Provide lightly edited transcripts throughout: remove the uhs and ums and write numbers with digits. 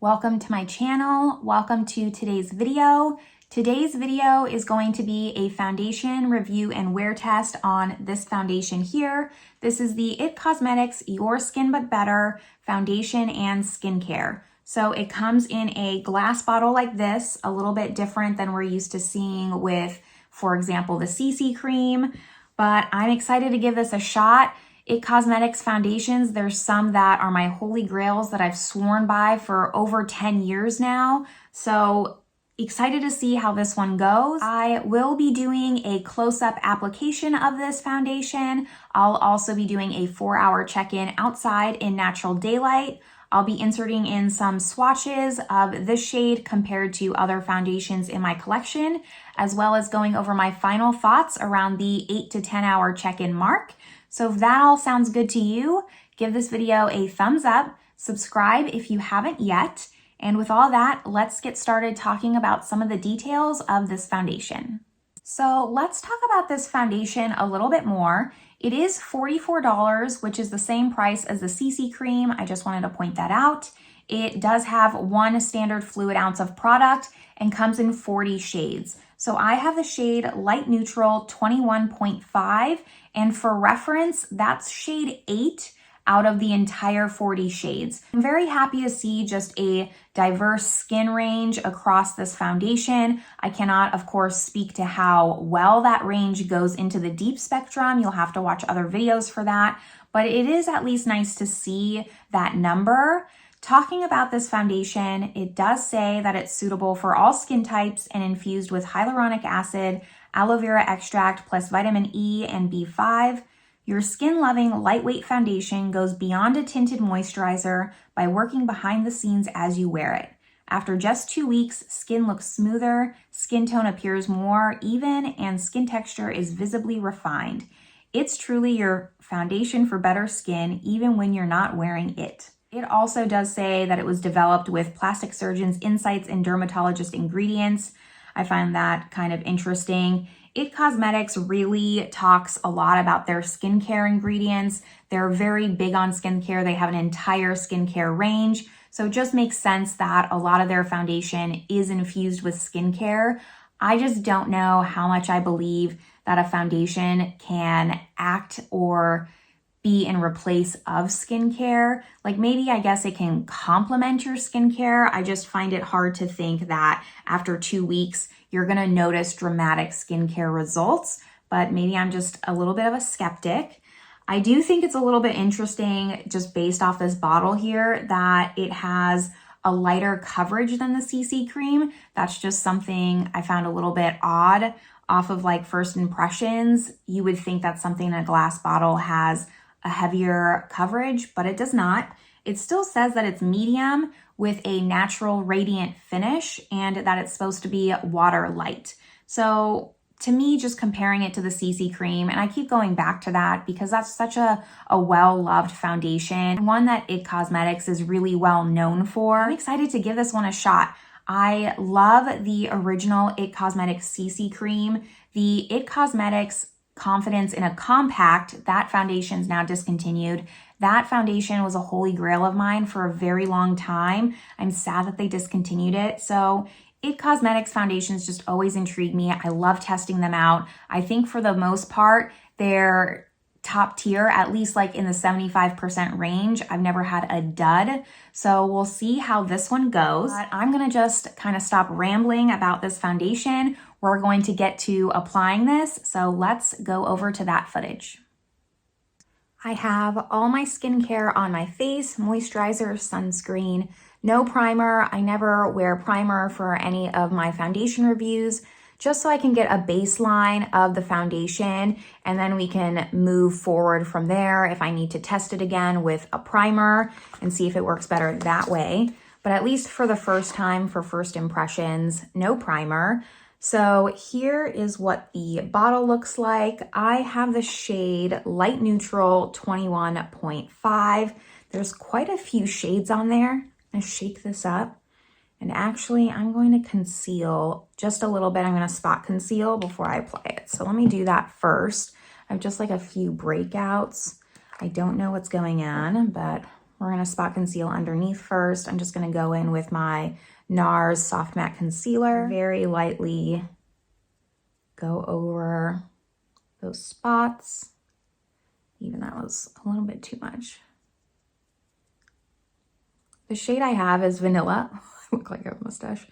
Welcome to my channel. Welcome to today's video. Today's video is going to be a foundation review and wear test on this foundation here. This is the IT Cosmetics Your Skin But Better Foundation and Skincare. So it comes in a glass bottle like this, a little bit different than we're used to seeing with, for example, the CC cream, but I'm excited to give this a shot. IT Cosmetics foundations, there's some that are my holy grails that I've sworn by for over 10 years now. So excited to see how this one goes. I will be doing a close-up application of this foundation. I'll also be doing a 4-hour check-in outside in natural daylight. I'll be inserting in some swatches of this shade compared to other foundations in my collection, as well as going over my final thoughts around the 8 to 10 hour check-in mark. So if that all sounds good to you, give this video a thumbs up, subscribe if you haven't yet, and with all that, let's get started talking about some of the details of this foundation. So let's talk about this foundation a little bit more. It is $44, which is the same price as the CC cream. I just wanted to point that out. It does have one standard fluid ounce of product and comes in 40 shades. So I have the shade Light Neutral 21.5, and for reference, that's shade 8 out of the entire 40 shades. I'm very happy to see just a diverse skin range across this foundation. I cannot, of course, speak to how well that range goes into the deep spectrum. You'll have to watch other videos for that, but it is at least nice to see that number. Talking about this foundation, it does say that it's suitable for all skin types and infused with hyaluronic acid, aloe vera extract, plus vitamin E and B5. Your skin-loving, lightweight foundation goes beyond a tinted moisturizer by working behind the scenes as you wear it. After just 2 weeks, skin looks smoother, skin tone appears more even, and skin texture is visibly refined. It's truly your foundation for better skin, even when you're not wearing it. It also does say that it was developed with plastic surgeons' insights and dermatologist ingredients. I find that kind of interesting. IT Cosmetics really talks a lot about their skincare ingredients. They're very big on skincare. They have an entire skincare range. So it just makes sense that a lot of their foundation is infused with skincare. I just don't know how much I believe that a foundation can act or be in replace of skincare. Like maybe I guess it can complement your skincare. I just find it hard to think that after 2 weeks, you're gonna notice dramatic skincare results, but maybe I'm just a little bit of a skeptic. I do think it's a little bit interesting just based off this bottle here that it has a lighter coverage than the CC cream. That's just something I found a little bit odd off of like first impressions. You would think that something in a glass bottle has a heavier coverage, but it does not. It still says that it's medium with a natural radiant finish and that it's supposed to be water light. So to me, just comparing it to the CC cream, and I keep going back to that because that's such a well-loved foundation, one that IT Cosmetics is really well known for. I'm excited to give this one a shot. I love the original IT Cosmetics CC cream. The IT Cosmetics Confidence in a Compact, that foundation is now discontinued. That foundation was a holy grail of mine for a very long time. I'm sad that they discontinued it. So IT Cosmetics foundations just always intrigue me. I love testing them out. I think for the most part, they're top tier, at least like in the 75% range. I've never had a dud. So we'll see how this one goes. But I'm gonna just kind of stop rambling about this foundation. We're going to get to applying this. So let's go over to that footage. I have all my skincare on my face, moisturizer, sunscreen, no primer. I never wear primer for any of my foundation reviews, just so I can get a baseline of the foundation and then we can move forward from there if I need to test it again with a primer and see if it works better that way. But at least for the first time, for first impressions, no primer. So here is what the bottle looks like. I have the shade Light Neutral 21.5. There's quite a few shades on there. I'm gonna shake this up. And actually, I'm going to conceal just a little bit. I'm gonna spot conceal before I apply it. So let me do that first. I have just like a few breakouts. I don't know what's going on, but we're gonna spot conceal underneath first. I'm just gonna go in with my Nars Soft Matte Concealer. Very lightly go over those spots. Even that was a little bit too much. The shade I have is Vanilla. I look like I have a mustache.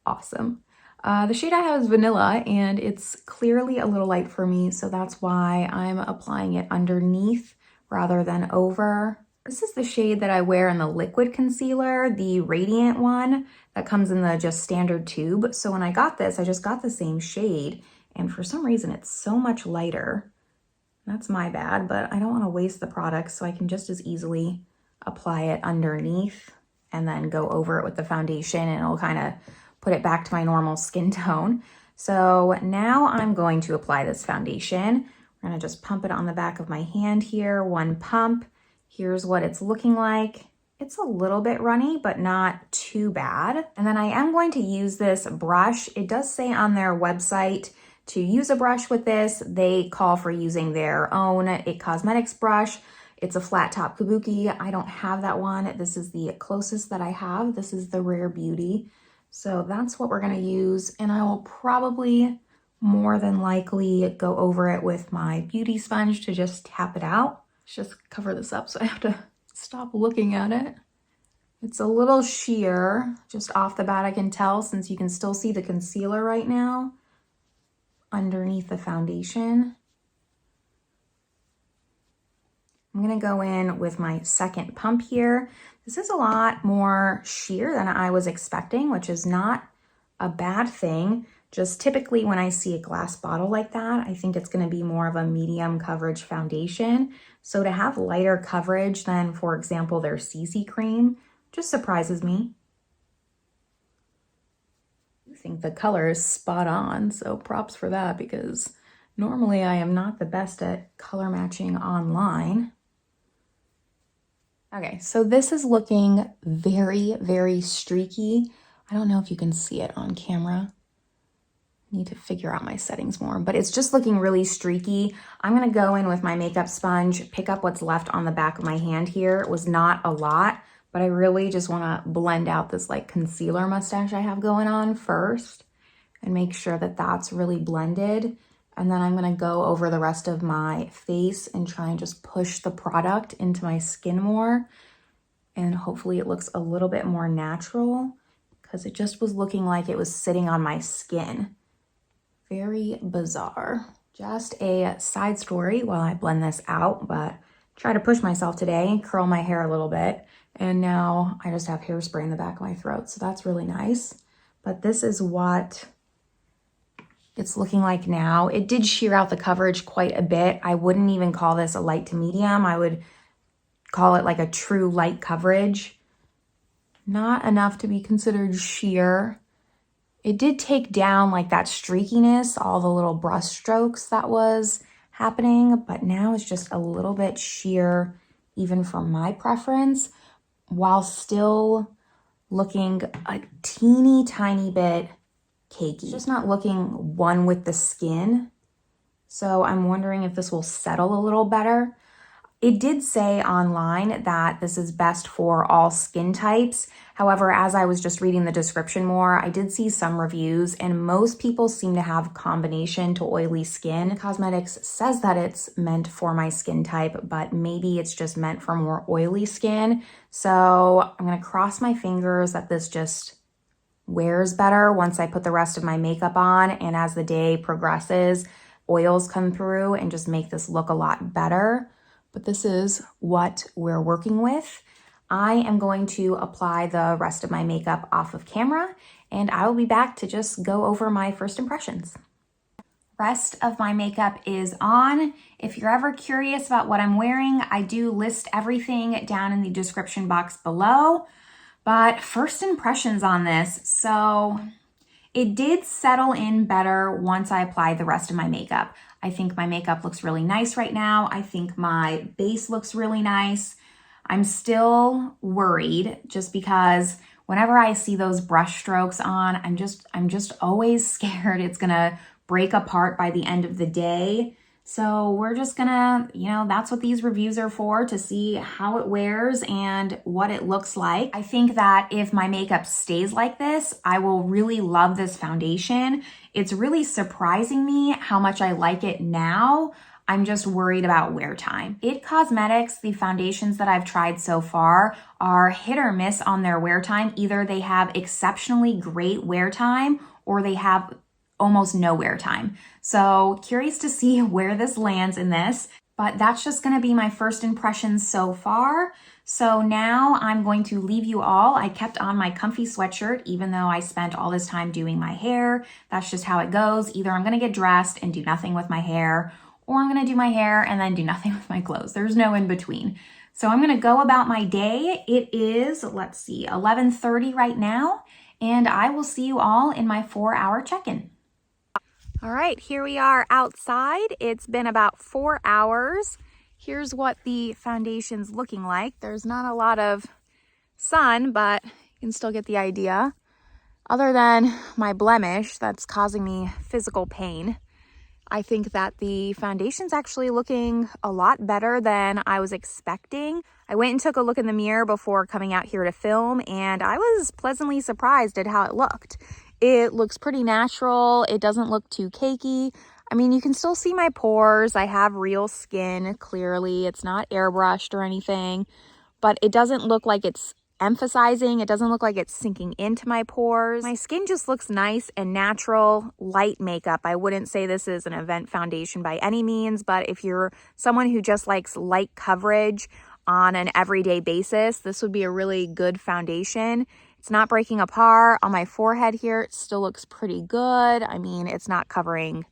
Awesome. The shade I have is Vanilla, and it's clearly a little light for me, so that's why I'm applying it underneath rather than over. This is the shade that I wear in the liquid concealer, the Radiant one that comes in the just standard tube. So when I got this, I just got the same shade, and for some reason it's so much lighter. That's my bad, but I don't want to waste the product, so I can just as easily apply it underneath and then go over it with the foundation, and it'll kind of put it back to my normal skin tone. So now I'm going to apply this foundation. We're gonna just pump it on the back of my hand here, one pump. Here's what it's looking like. It's a little bit runny, but not too bad. And then I am going to use this brush. It does say on their website to use a brush with this. They call for using their own IT Cosmetics brush. It's a flat top kabuki. I don't have that one. This is the closest that I have. This is the Rare Beauty. So that's what we're gonna use. And I will probably more than likely go over it with my beauty sponge to just tap it out. Let's just cover this up so I have to stop looking at it. It's a little sheer, just off the bat I can tell, since you can still see the concealer right now underneath the foundation. I'm gonna go in with my second pump here. This is a lot more sheer than I was expecting, which is not a bad thing. Just typically when I see a glass bottle like that, I think it's gonna be more of a medium coverage foundation. So to have lighter coverage than, for example, their CC cream just surprises me. I think the color is spot on, so props for that, because normally I am not the best at color matching online. Okay, so this is looking very, very streaky. I don't know if you can see it on camera. I need to figure out my settings more, but it's just looking really streaky. I'm gonna go in with my makeup sponge, pick up what's left on the back of my hand here. It was not a lot, but I really just wanna blend out this like concealer mustache I have going on first and make sure that that's really blended. And then I'm gonna go over the rest of my face and try and just push the product into my skin more. And hopefully it looks a little bit more natural, because it just was looking like it was sitting on my skin. Very bizarre. Just a side story while I blend this out, but try to push myself today, curl my hair a little bit, and now I just have hairspray in the back of my throat, so that's really nice. But this is what it's looking like now. It did sheer out the coverage quite a bit. I wouldn't even call this a light to medium. I would call it like a true light coverage. Not enough to be considered sheer. It did take down like that streakiness, all the little brush strokes that was happening, but now it's just a little bit sheer, even for my preference, while still looking a teeny tiny bit cakey. It's just not looking one with the skin. So I'm wondering if this will settle a little better. It did say online that this is best for all skin types. However, as I was just reading the description more, I did see some reviews, and most people seem to have combination to oily skin. Cosmetics says that it's meant for my skin type, but maybe it's just meant for more oily skin. So I'm gonna cross my fingers that this just wears better once I put the rest of my makeup on, and as the day progresses, oils come through and just make this look a lot better. But this is what we're working with. I am going to apply the rest of my makeup off of camera, and I will be back to just go over my first impressions. Rest of my makeup is on. If you're ever curious about what I'm wearing, I do list everything down in the description box below. But first impressions on this. So it did settle in better once I applied the rest of my makeup. I think my makeup looks really nice right now. I think my base looks really nice. I'm still worried just because whenever I see those brush strokes on, I'm just always scared it's gonna break apart by the end of the day. So we're just gonna, that's what these reviews are for, to see how it wears and what it looks like. I think that if my makeup stays like this, I will really love this foundation. It's really surprising me how much I like it now. I'm just worried about wear time. IT Cosmetics, the foundations that I've tried so far are hit or miss on their wear time. Either they have exceptionally great wear time or they have almost no wear time. So curious to see where this lands in this, but that's just gonna be my first impressions so far. So now I'm going to leave you all. I kept on my comfy sweatshirt, even though I spent all this time doing my hair. That's just how it goes. Either I'm gonna get dressed and do nothing with my hair, or I'm gonna do my hair and then do nothing with my clothes. There's no in between. So I'm gonna go about my day. It is, 11:30 right now, and I will see you all in my 4-hour check-in. All right, here we are outside. It's been about 4 hours. Here's what the foundation's looking like. There's not a lot of sun, but you can still get the idea. Other than my blemish that's causing me physical pain, I think that the foundation's actually looking a lot better than I was expecting. I went and took a look in the mirror before coming out here to film, and I was pleasantly surprised at how it looked. It looks pretty natural. It doesn't look too cakey. I mean, you can still see my pores. I have real skin, clearly. It's not airbrushed or anything, but it doesn't look like it's emphasizing. It doesn't look like it's sinking into my pores. My skin just looks nice and natural, light makeup. I wouldn't say this is an event foundation by any means, but if you're someone who just likes light coverage on an everyday basis, this would be a really good foundation. It's not breaking apart. On my forehead here, it still looks pretty good. I mean, it's not covering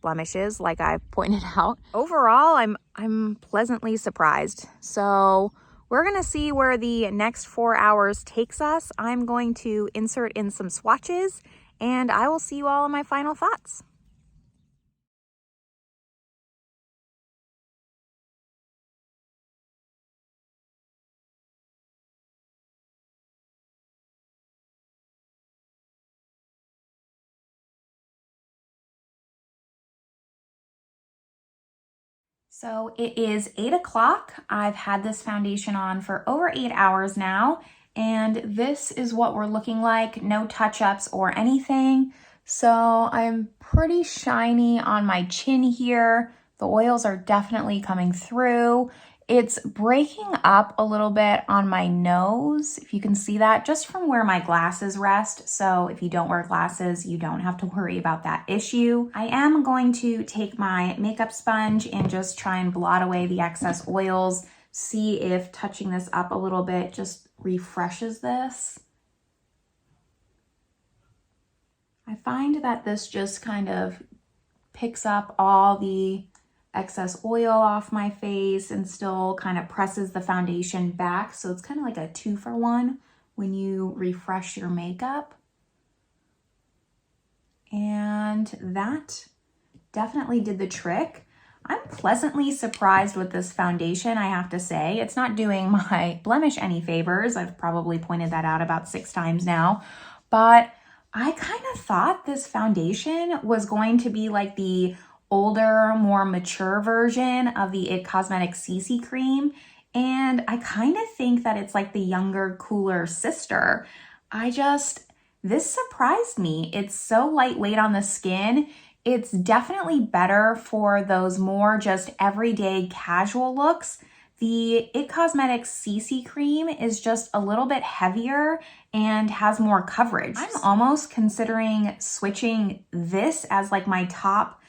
blemishes like I pointed out. Overall, I'm pleasantly surprised. So we're gonna see where the next 4 hours takes us. I'm going to insert in some swatches, and I will see you all in my final thoughts. So it is 8 o'clock. I've had this foundation on for over 8 hours now, and this is what we're looking like. No touch-ups or anything. So I'm pretty shiny on my chin here. The oils are definitely coming through. It's breaking up a little bit on my nose, if you can see that, just from where my glasses rest. So if you don't wear glasses, you don't have to worry about that issue. I am going to take my makeup sponge and just try and blot away the excess oils, see if touching this up a little bit just refreshes this. I find that this just kind of picks up all the excess oil off my face and still kind of presses the foundation back. So it's kind of like a 2-for-1 when you refresh your makeup. And that definitely did the trick. I'm pleasantly surprised with this foundation, I have to say. It's not doing my blemish any favors. I've probably pointed that out about 6 times now, but I kind of thought this foundation was going to be like the older, more mature version of the IT Cosmetics CC cream. And I kind of think that it's like the younger, cooler sister. This surprised me. It's so lightweight on the skin. It's definitely better for those more just everyday casual looks. The IT Cosmetics CC cream is just a little bit heavier and has more coverage. I'm almost considering switching this as like my top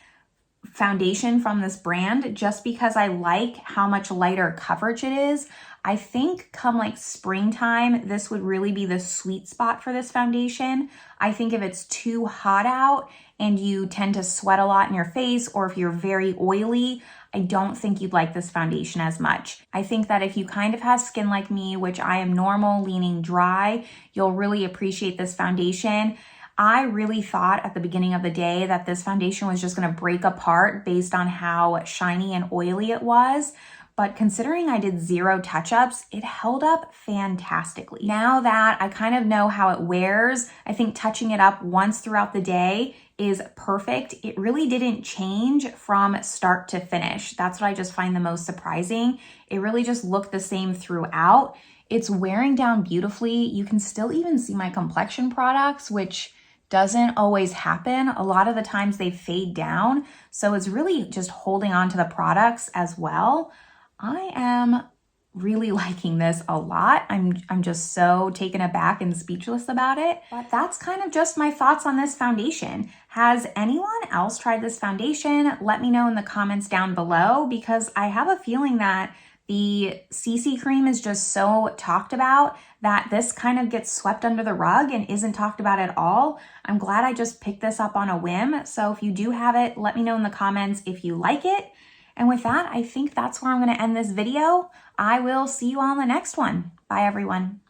foundation from this brand just because I like how much lighter coverage it is. I think come like springtime, this would really be the sweet spot for this foundation. I think if it's too hot out and you tend to sweat a lot in your face, or if you're very oily, I don't think you'd like this foundation as much. I think that if you kind of have skin like me, which I am normal, leaning dry, you'll really appreciate this foundation. I really thought at the beginning of the day that this foundation was just gonna break apart based on how shiny and oily it was. but considering I did 0 touch-ups, it held up fantastically. Now that I kind of know how it wears, I think touching it up once throughout the day is perfect. It really didn't change from start to finish. That's what I just find the most surprising. It really just looked the same throughout. It's wearing down beautifully. You can still even see my complexion products, which doesn't always happen. A lot of the times they fade down. So it's really just holding on to the products as well. I am really liking this a lot. I'm just so taken aback and speechless about it. But that's kind of just my thoughts on this foundation. Has anyone else tried this foundation? Let me know in the comments down below, because I have a feeling that the CC cream is just so talked about that this kind of gets swept under the rug and isn't talked about at all. I'm glad I just picked this up on a whim. So if you do have it, let me know in the comments if you like it. And with that, I think that's where I'm going to end this video. I will see you all in the next one. Bye, everyone.